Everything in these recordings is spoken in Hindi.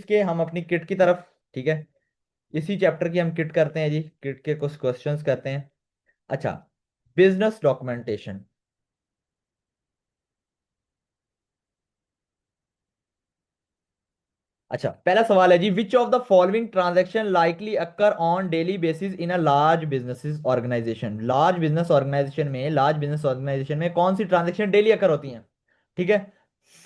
इसके हम अपनी किट की तरफ, ठीक है, इसी चैप्टर की हम किट करते हैं जी, किट के कुछ क्वेश्चंस करते हैं। अच्छा, बिजनेस डॉक्यूमेंटेशन। अच्छा, पहला सवाल है जी, which of the following transaction likely occur on daily basis in a large business organization. Large business organization में कौन सी ट्रांजैक्शन डेली अकर होती हैं? ठीक है।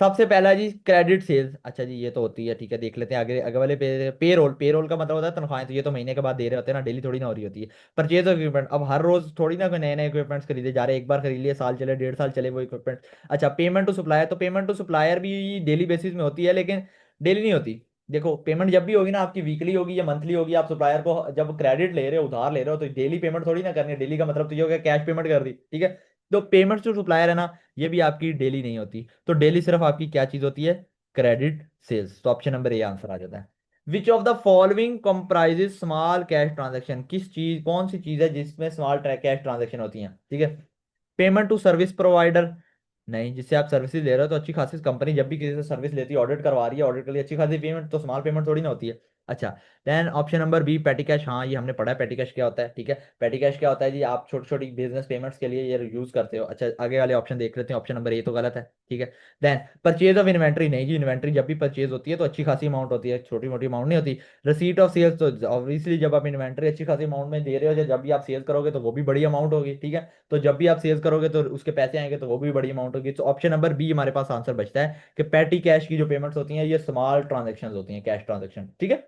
सबसे पहला जी, क्रेडिट सेल्स। अच्छा जी, ये तो होती है, ठीक है, देख लेते हैं आगे आगे वाले पेरोल। पेरोल का मतलब होता है तनख्वाहें, तो ये तो महीने के बाद दे रहे होते हैं ना, डेली थोड़ी ना हो रही होती है। परचेज ऑफ इक्विपमेंट, अब हर रोज थोड़ी ना कोई नए नए इक्विपमेंट्स खरीदे जा रहे हैं, एक बार खरीद लिए, साल चले, 1.5 साल चले वो इक्विपमेंट। अच्छा, पेमेंट टू सप्लायर, तो पेमेंट टू सप्लायर भी डेली बेसिस में होती है, लेकिन डेली नहीं होती। देखो, पेमेंट जब भी होगी ना आपकी, वीकली होगी या मंथली होगी, आप सप्लायर को जब क्रेडिट ले रहे हो, उधार ले रहे हो, तो डेली पेमेंट थोड़ी ना करनी है। डेली का मतलब तो ये हो गया कैश पेमेंट कर दी, ठीक है। तो पेमेंट जो सप्लायर है ना, ये भी आपकी डेली नहीं होती। तो डेली सिर्फ आपकी क्या चीज होती है? Credit sales. तो ऑप्शन नंबर ए आंसर आ जाता है। Which of the following comprises small cash transaction, किस चीज, कौन सी चीज है जिसमें स्मॉल कैश ट्रांजेक्शन होती हैं? ठीक है। पेमेंट टू सर्विस प्रोवाइडर, नहीं, जिससे आप सर्विसेज ले रहे हो, तो अच्छी खासी कंपनी जब भी किसी से सर्विस लेती है, ऑडिट करवा रही है, ऑडिट के लिए अच्छी खासी पेमेंट, तो स्मॉल पेमेंट थोड़ी ना होती है। अच्छा, then option number B, petty cash. हाँ, ये हमने पढ़ा है पेटी कैश क्या होता है, ठीक है। पेटी कैश क्या होता है जी, आप छोटी छोटी बिजनेस पेमेंट्स के लिए ये यूज करते हो। अच्छा, आगे वाले ऑप्शन देख लेते हैं, ऑप्शन नंबर ए तो गलत है, ठीक है। देन परचेज ऑफ इन्वेंट्री, नहीं जी, इन्वेंट्री जब भी परचेज होती है तो अच्छी खासी अमाउंट होती है, छोटी मोटी अमाउंट नहीं होती। रिसीट ऑफ सेल्स, तो ऑब्वियसली जब आप इन्वेंट्री अच्छी खासी अमाउंट में दे रहे हो, जब भी आप सेल्स करोगे तो वो भी बड़ी अमाउंट होगी, ठीक है। तो जब भी आप सेल्स करोगे तो उसके पैसे आएंगे, तो वो भी बड़ी अमाउंट होगी। तो ऑप्शन नंबर बी हमारे पास आंसर बचता है कि पैटी कैश की जो पेमेंट्स होती हैं, ये स्मॉल ट्रांजेक्शन होती हैं, कैश ट्रांजेक्शन, ठीक है।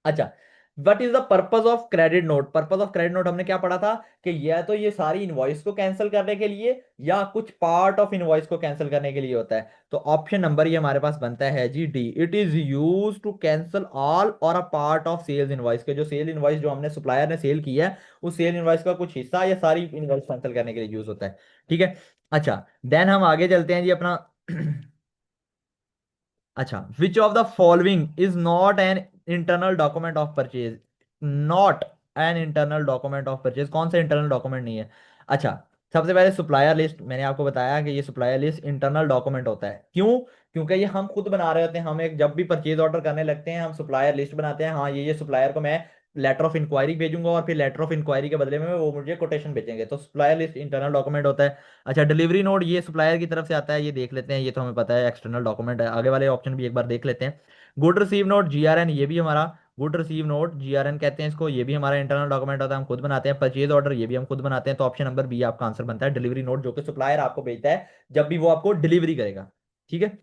अच्छा, what is the purpose of credit note. Purpose of credit note हमने क्या पढ़ा था कि या तो ये सारी इनवॉइस को कैंसिल करने के लिए, या कुछ पार्ट ऑफ इनवॉइस को कैंसिल करने के लिए होता है। तो ऑप्शन नंबर ये हमारे पास बनता है जी, D, it is use to cancel all और a part of sales invoice के, जो सेल इनवॉइस जो हमने सप्लायर ने सेल किया है, उस सेल इनवॉइस का कुछ हिस्सा या सारी इनवॉइस कैंसिल करने के लिए यूज होता है, ठीक है। अच्छा, देन हम आगे चलते हैं जी अपना अच्छा, which of the following is not an internal document of purchase. Not an internal document of purchase, कौन सा इंटरनल डॉक्यूमेंट नहीं है? अच्छा, सबसे पहले सुप्लायर लिस्ट, मैंने आपको बताया कि ये सुप्लायर लिस्ट इंटरनल डॉक्यूमेंट होता है। क्यों? क्योंकि ये हम खुद बना रहे होते हैं। हम एक जब भी परचेज ऑर्डर करने लगते हैं, हम सुप्लायर लिस्ट बनाते हैं, हाँ ये सुप्लायर को मैं लेटर ऑफ इंक्वायरी भेजूंगा, और फिर लेटर ऑफ इंक्वायरी के बदले में वो मुझे कोटेशन भेजेंगे, तो सप्लायर लिस्ट इंटरनल डॉक्यूमेंट होता है। अच्छा, डिलीवरी नोट, ये सप्लायर की तरफ से आता है, ये देख लेते हैं, ये तो हमें पता है एक्सटर्नल डॉक्यूमेंट है। आगे वाले ऑप्शन भी एक बार देख लेते हैं। गुड रिसीव नोट, जीआरएन, ये भी हमारा, गुड रिसीव नोट जीआरएन कहते हैं इसको, ये भी हमारा इंटरनल डॉक्यूमेंट होता है, हम खुद बनाते हैं। परचेज ऑर्डर, ये भी हम खुद बनाते हैं। तो ऑप्शन नंबर बी आपका आंसर बनता है, डिलीवरी नोट, जो कि सप्लायर आपको भेजता है जब भी वो आपको डिलीवरी करेगा, ठीक है।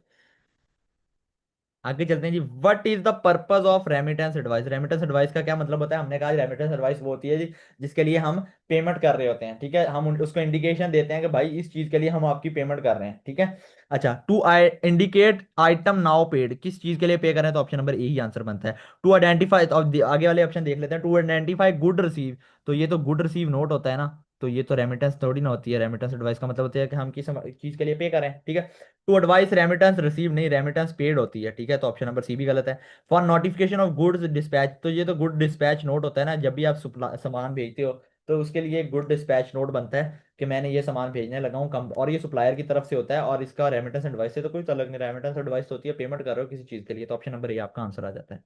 आगे चलते हैं जी, what is the purpose of remittance advice. Remittance advice का क्या मतलब होता है? हमने कहा रेमिटेंस एडवाइस वो होती है जी, जिसके लिए हम पेमेंट कर रहे होते हैं, ठीक है। हम उसको इंडिकेशन देते हैं कि भाई इस चीज के लिए हम आपकी पेमेंट कर रहे हैं, ठीक है। अच्छा, to I indicate item now paid, किस चीज के लिए पे कर रहे हैं? तो ऑप्शन नंबर ए ही आंसर बनता है। टू आइडेंटिफाई, आगे वाले ऑप्शन देख लेते हैं। टू आइडेंटिफाई गुड रिसीव, तो ये तो गुड रिसीव नोट होता है ना, तो ये तो रेमिटेंस थोड़ी ना होती है। रेमिटेंस एडवाइस का मतलब होता है कि हम किस चीज के लिए पे करें, ठीक है। टू एडवाइस रेमिटेंस रिसीव, नहीं, रेमिटेंस पेड होती है, ठीक है। तो ऑप्शन नंबर सी भी गलत है। For notification of goods dispatch, तो ये तो गुड डिस्पैच नोट होता है ना, जब भी आप सामान भेजते हो, तो उसके लिए गुड डिस्पैच नोट बनता है कि मैंने ये सामान भेजने लगा हूँ कम, और ये सप्लायर की तरफ से होता है, और इसका रेमिटेंस एडवाइस से तो कोई अलग नहीं। रेमिटेंस एडवाइस होती है पेमेंट कर रहे हो किसी चीज के लिए, तो ऑप्शन नंबर ये आपका आंसर आ जाता है।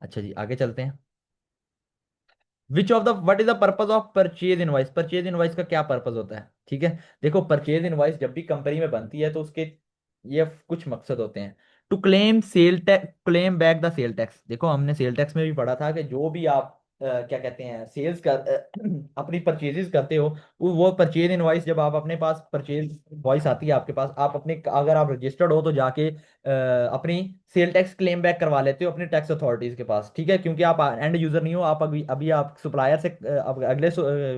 अच्छा जी, आगे चलते हैं। विच of the what is the purpose of purchase invoice. Purchase invoice का क्या पर्पज होता है? ठीक है, देखो, परचेज इनवाइस जब भी कंपनी में बनती है, तो उसके ये कुछ मकसद होते हैं। To claim sale tax, claim back the sale tax. देखो, हमने सेल टैक्स में भी पढ़ा था कि जो भी आप क्या कहते हैं सेल्स कर अपनी परचेजेस करते हो, वो परचेज इनवाइस, जब आप अपने पास परचेज इनवाइस आती है आपके पास, आप अपने, अगर आप रजिस्टर्ड हो तो जाके अपनी सेल टैक्स क्लेम बैक करवा लेते हो अपनी टैक्स अथॉरिटीज के पास, ठीक है। क्योंकि आप एंड यूजर नहीं हो, आप अभी अभी आप सप्लायर से अब अगले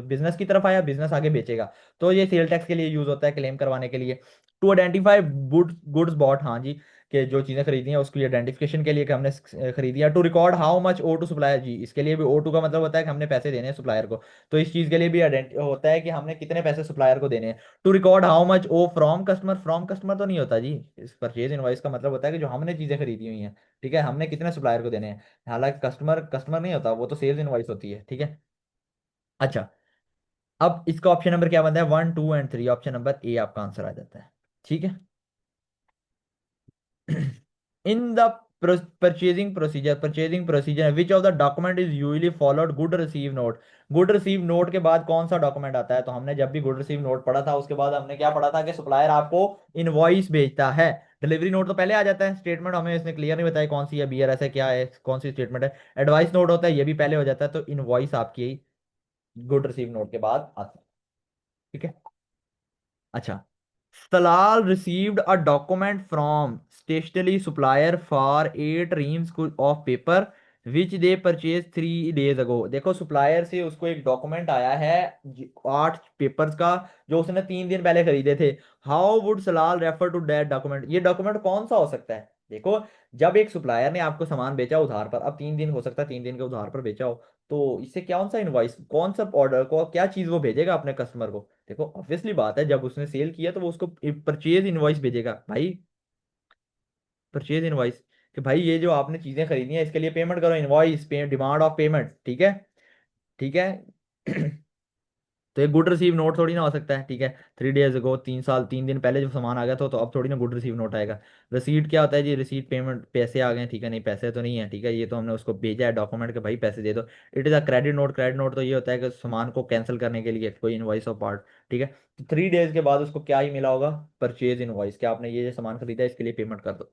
बिजनेस की तरफ आया, बिजनेस आगे बेचेगा, तो ये सेल टैक्स के लिए यूज होता है, क्लेम करवाने के लिए। टू आइडेंटिफाई गुड्स बॉट, हाँ जी, कि जो चीजें खरीदी हैं उसकी आइडेंटिफिकेशन के लिए कि हमने खरीदी है। To record how much owe to supplier, जी, इसके लिए भी ओ टू का मतलब होता है कि हमने पैसे देने हैं सप्लायर को, तो इस चीज के लिए भी होता है कि हमने कितने पैसे सप्लायर को देने हैं। To record how much owe from customer, from customer तो नहीं होता जी, इस परचेज इनवॉइस का मतलब होता है कि जो हमने चीजें खरीदी हुई हैं, ठीक है, हमने कितने सप्लायर को देने हैं। हालांकि कस्टमर कस्टमर नहीं होता, वो तो सेल्स इनवॉइस होती है, ठीक है। अच्छा, अब इसका ऑप्शन नंबर क्या बनता है? 1 2 एंड 3, ऑप्शन नंबर ए आपका आंसर आ जाता है, ठीक है। In the purchasing procedure which of the document is usually followed? Good receive note. Good receive note के बाद कौन सा डॉक्यूमेंट आता है? तो हमने जब भी गुड रिसीव नोट पढ़ा था उसके बाद हमने क्या पढ़ा था कि सप्लायर आपको इनवॉइस भेजता है। डिलीवरी नोट तो पहले आ जाता है। स्टेटमेंट हमें इसने क्लियर नहीं बताया कौन सी है, बीआरएस है, क्या है, कौन सी स्टेटमेंट है। एडवाइस नोट होता है, ये भी पहले हो जाता है। तो इनवॉइस आपकी गुड रिसीव नोट के बाद आता है। ठीक है। अच्छा। Salal received a document from stationery supplier for 8 reams of paper which they purchased 3 days ago। देखो supplier से उसको एक डॉक्यूमेंट आया है 8 पेपर्स का, जो उसने 3 दिन पहले खरीदे थे। How would seller refer to that document? ये डॉक्यूमेंट कौन सा हो सकता है? देखो, जब एक सुप्लायर ने आपको सामान बेचा उधार पर, अब 3 दिन हो सकता है 3 दिन के उधार पर बेचा हो, तो इससे कौन सा इनवॉइस, कौन सा ऑर्डर को, क्या चीज वो भेजेगा अपने कस्टमर को? देखो ऑब्वियसली बात है, जब उसने सेल किया तो वो उसको परचेज इनवॉइस भेजेगा भाई। परचेज इनवॉइस कि भाई ये जो आपने चीजें खरीदी हैं इसके लिए पेमेंट करो, इनवॉइस पे, डिमांड ऑफ पेमेंट। ठीक है। ठीक है। तो ये गुड रिसीव नोट थोड़ी ना हो सकता है। ठीक है। 3 days ago, 3 साल 3 दिन पहले जब सामान आ गया तो अब थोड़ी ना गुड रिसीव नोट आएगा। रिसीट क्या होता है जी? रिसीट पेमेंट, पैसे आ गए हैं, ठीक है, नहीं पैसे तो नहीं है, ठीक है, ये तो हमने उसको भेजा है डॉक्यूमेंट के भाई पैसे दे दो। It is a credit note. Credit note तो ये होता है कि सामान को कैंसिल करने के लिए कोई इनवॉइस ऑफ पार्ट। ठीक है। तो 3 days के बाद उसको क्या ही मिला होगा? परचेज इनवॉइस, क्या आपने ये जो सामान खरीदा है इसके लिए पेमेंट कर दो।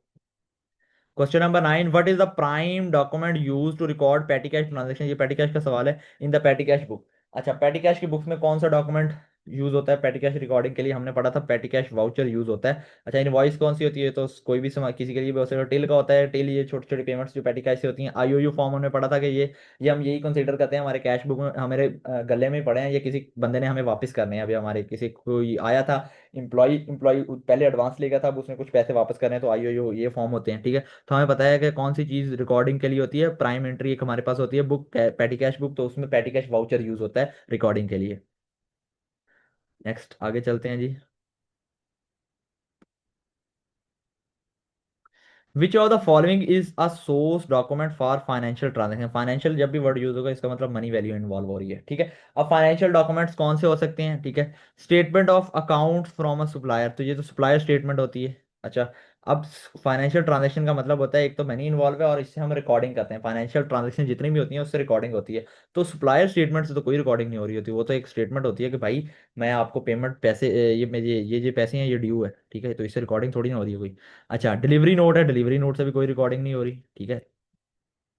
Question number 9, what is the prime document use to record petty cash transaction? ये पेटी कैश का सवाल है। In the petty cash book. अच्छा, पेटी कैश की बुक्स में कौन सा डॉक्यूमेंट यूज होता है पेटी कैश रिकॉर्डिंग के लिए? हमने पढ़ा था पेटी कैश वाउचर यूज होता है। अच्छा, इनवॉइस कौन सी होती है? तो कोई भी किसी के लिए भी हो सकता है। टिल का होता है। टिल ये छोटी छोटी पेमेंट्स जो पेटी कैश से होती हैं। आईओयू फॉर्म हमने पढ़ा था कि ये हम यही कंसीडर करते हैं हमारे कैश बुक में, हमारे गले में ही पड़े हैं, ये किसी बंदे ने हमें वापस करने हैं। अभी हमारे किसी कोई आया था इम्प्लॉय पहले एडवांस लेगा था, अब उसने कुछ पैसे वापस करने हैं, तो आईओयू ये फॉर्म होते हैं। ठीक है। तो हमें पता है कि कौन सी चीज रिकॉर्डिंग के लिए होती है। प्राइम एंट्री एक हमारे पास होती है बुक, पैटी कैश बुक, तो उसमें पैटी कैश वाउचर यूज होता है रिकॉर्डिंग के लिए। नेक्स्ट आगे चलते हैं जी। Which of the following is a source document for financial transaction? Financial जब भी वर्ड यूज होगा इसका मतलब मनी वैल्यू इन्वॉल्व हो रही है। ठीक है। अब फाइनेंशियल डॉक्यूमेंट्स कौन से हो सकते हैं? ठीक है। Statement of account from a supplier, तो ये तो सप्लायर स्टेटमेंट होती है। अच्छा। अब फाइनेंशियल ट्रांजेक्शन का मतलब होता है एक तो मनी इन्वॉल्व है और इससे हम रिकॉर्डिंग करते हैं। फाइनेंशियल ट्रांजेक्शन जितनी भी होती है उससे रिकॉर्डिंग होती है। तो सप्लायर स्टेटमेंट से तो कोई रिकॉर्डिंग नहीं हो रही होती, वो तो एक स्टेटमेंट होती है कि भाई मैं आपको पेमेंट पैसे, ये मेरे ये पैसे हैं, ये ड्यू है। ठीक है। तो इससे रिकॉर्डिंग थोड़ी ना हो रही है कोई। अच्छा, डिलीवरी नोट है। डिलीवरी नोट से भी कोई रिकॉर्डिंग नहीं हो रही। ठीक है।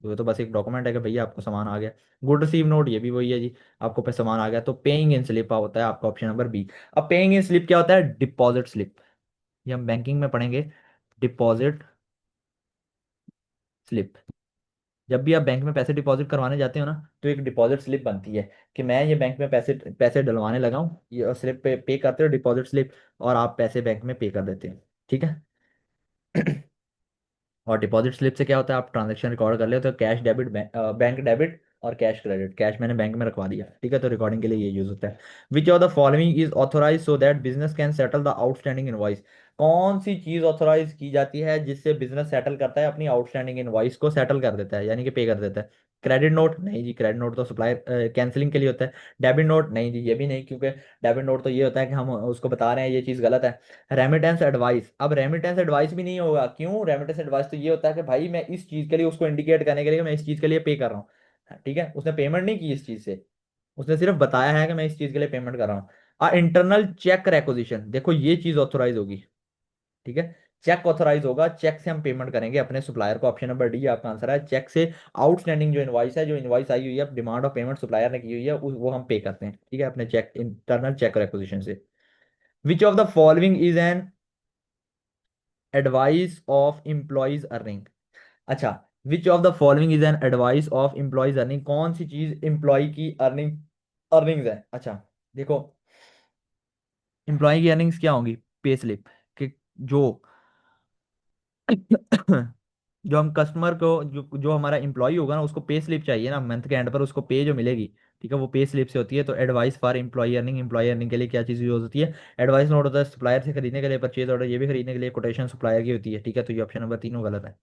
तो ये तो बस एक डॉक्यूमेंट है कि भैया आपको सामान आ गया। गुड रिसीव नोट ये भी वही है जी, आपको पे सामान आ गया। तो पेइंग इन स्लिप होता है आपका ऑप्शन नंबर बी। अब पेइंग इन स्लिप क्या होता है? Deposit slip. ये हम बैंकिंग में पढ़ेंगे। Deposit slip. जब भी आप बैंक में पैसे डिपॉजिट करवाने जाते हो ना, तो एक डिपॉजिट स्लिप बनती है कि मैं ये बैंक में पैसे पैसे डलवाने लगा हूँ, ये स्लिप पे करते हो डिपॉजिट स्लिप, और आप पैसे बैंक में पे कर देते हैं। ठीक है। और डिपॉजिट स्लिप से क्या होता है? आप ट्रांजेक्शन रिकॉर्ड कर ले तो कैश डेबिट, बैंक डेबिट और कैश क्रेडिट। कैश मैंने बैंक में रखवा दिया, ठीक है, तो रिकॉर्डिंग के लिए ये यूज होता है। Which of the following is authorise so that business can settle the outstanding invoice? कौन सी चीज ऑथोराइज की जाती है जिससे बिजनेस सेटल करता है, अपनी आउटस्टैंडिंग इनवॉइस को सेटल कर देता है, यानी कि पे कर देता है? क्रेडिट नोट नहीं जी, क्रेडिट नोट तो सप्लाई कैंसिलिंग के लिए होता है। डेबिट नोट नहीं जी, ये भी नहीं, क्योंकि डेबिट नोट तो ये होता है कि हम उसको बता रहे हैं ये चीज गलत है। रेमिटेंस एडवाइस, अब रेमिटेंस एडवाइस भी नहीं होगा। क्यों? रेमिटेंस एडवाइस तो ये होता है कि भाई मैं इस चीज के लिए उसको इंडिकेट करने के लिए कि मैं इस चीज के लिए पे कर रहा हूँ। ठीक है। उसने पेमेंट नहीं की इस चीज से, उसने सिर्फ बताया है कि मैं इस चीज के लिए पेमेंट कर रहा हूँ। इंटरनल चेक रेकोजिशन, देखो ये चीज ऑथोराइज होगी। ठीक है। चेक ऑथोराइज होगा, चेक से हम पेमेंट करेंगे अपने सप्लायर को। ऑप्शन नंबर डी आपका आंसर है। चेक से आउटस्टैंडिंग जो इनवॉइस है, जो इनवॉइस आई हुई है डिमांड ऑफ पेमेंट सप्लायर ने की हुई है, वो हम पे करते हैं। ठीक है, अपने चेक, इंटरनल चेक रेकोजिशन से। Which of the following is an advice of employees earning? अच्छा, which of the following is an advice of employees earning? कौन सी चीज एम्प्लॉय की अर्निंग्स है? अच्छा, देखो, एम्प्लॉय की अर्निंग्स क्या होंगी? पे स्लिप, कि जो जो हम कस्टमर को, जो हमारा एम्प्लॉय होगा ना, उसको पे स्लिप चाहिए ना मंथ के एंड पर, उसको पे जो मिलेगी, ठीक है, वो पे स्लिप से होती है। तो एडवाइस फॉर एम्प्लॉय अर्निंग के लिए क्या चीज़ यूज होती है? एडवाइस नोट होता है सप्लायर से खरीदने के लिए, परचेज ऑर्डर ये भी खरीदने के लिए, कोटेशन सप्लायर की होती है। ठीक है। तो ये ऑप्शन नंबर तीनों गलत है।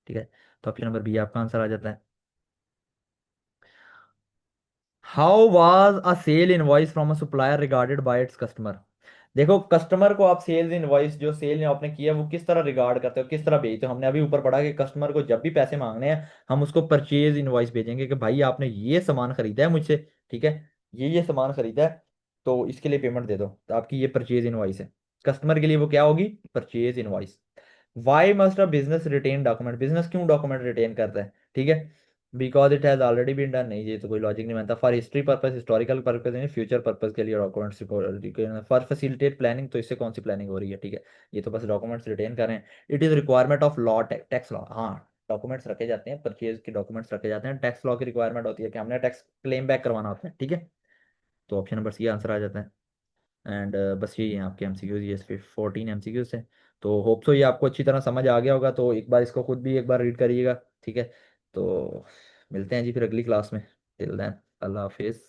ठीक है। तो ऑप्शन नंबर बी आपका आंसर आ जाता है। How was a sale invoice from a supplier regarded by its customer? देखो कस्टमर को आप सेल्स इनवॉइस जो सेल आपने किया वो किस तरह रिगार्ड करते हो, किस तरह भेजते हो। हमने अभी ऊपर पढ़ा कि कस्टमर को जब भी पैसे मांगने हैं हम उसको परचेज इनवॉइस भेजेंगे कि भाई आपने ये सामान खरीदा है मुझसे, ठीक है, ये सामान खरीदा है, तो इसके लिए पेमेंट दे दो, तो आपकी ये परचेज इनवॉइस है। कस्टमर के लिए वो क्या होगी, purchase invoice. Why must a business retain document, business क्यों डॉक्यूमेंट रिटेन करता है, ठीक है, because it has already been done, नहीं ये तो कोई लॉजिक नहीं बनता। For history purpose, historical purpose, नहीं फ्यूचर पर्पज के लिए डॉक्यूमेंट्स। फॉर फैसिलिटेट प्लानिंग, तो इससे कौन सी प्लानिंग हो रही है, ठीक है, ये तो बस डॉक्यूमेंट्स रिटेन कर रहे हैं। It is requirement of law, tax law, हाँ डॉक्यूमेंट्स रखे जाते हैं, परचेज के डॉक्यूमेंट्स रखे जाते हैं, टैक्स लॉ की रिक्वायरमेंट होती है कि हमने टैक्स क्लेम बैक करवाना होता है, ठीक है। तो ऑप्शन नंबर सी आंसर आ जाता है। एंड बस यही है आपके एमसीक्यूज, ये 14 एमसीक्यूज हैं। तो होप सो ये आपको अच्छी तरह समझ आ गया होगा, तो एक बार इसको खुद भी एक बार रीड करिएगा, ठीक है। तो मिलते हैं जी फिर अगली क्लास में। टिल देन, अल्लाह हाफिज़।